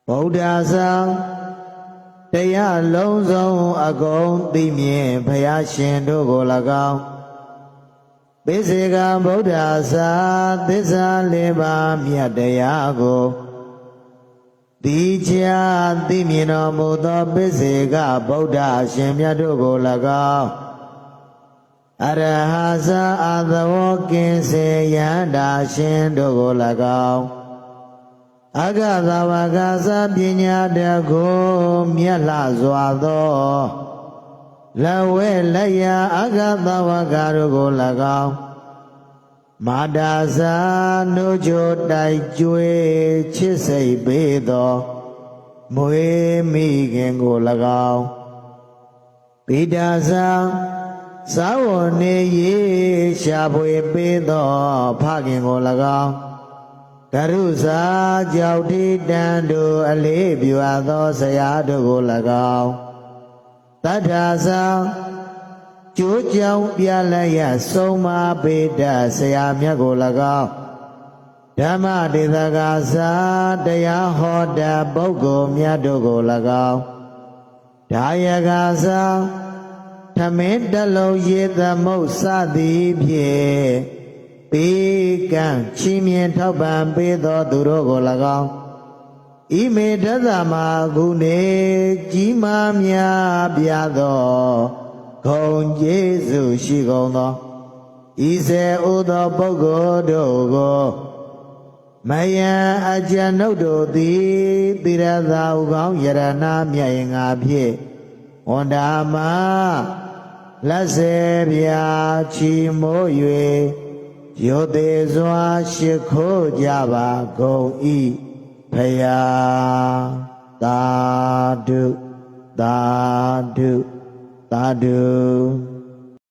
ဗုဒ္ဓဆံတရားလုံးစုံအကုန်သိမြင်ဘုရားရှင်တို့ကို၎င်းပိစေကဗုဒ္ဓဆာသစ္စာလေးပါးမြတ်တရားကိုတိချာသိမြင်တော်မူသောပိစေကဗုဒ္ဓရှင်မြတ်တို့ကို၎င်းအရဟဇာအသဝကင်စေယန္တာရှင်တို့ကို၎င်းအဂသဝကသပညာတကိုမြတ်လှစွာသောလဝဲလက်ရအဂသဝကတို့ကို၎င်းမာတာဇာနှုတ်ချိုတိုက်ကျွေးချစ်စိတ်ပေးသောမွေမိခင်ကို၎င်းပိတာဇာသာဝနေရေရှာဖွေပေးသောဖခင်ကို၎င်းကရုဇာကြောက်တိတန်တို့အလေးပြုအပ်သောဆရာတို့ကို၎င်းတထာဇာကျိုးကြောင်ပြလည်းရဆုံးမပေတဆရာမြတ်ကို၎င်းဓမ္မဒေသကာသာတရားဟောတပုဂ္ဂိုလ်မြတ်တို့ကို၎င်းဒါယကာသာထမင်းတလုံးရေသမုတ်စသည်ဖြင့်ပေကံချီးမြှင့်ထောက်ပံ့ပေးသောသူတို့ကို၎င်းဤမေတ္တမှာကုနေကြီးမားများပြသောဂုဏ်ကျေးဇူးရှိကုန်သောဤစေဥသောပုဂ္ဂိုလ်တို့ကိုမယံအကျဉ်ုပ်တို့သည်တိရသာဥကောင်းယရဏမြတ်ရင်ငါဖြင့်ဝန္တာမလက်စေပြာချီမိုး၍ရိုသေစွာရှိခိုးကြပါကုန်၏ဖယားသာဓုသာဓုသာဓု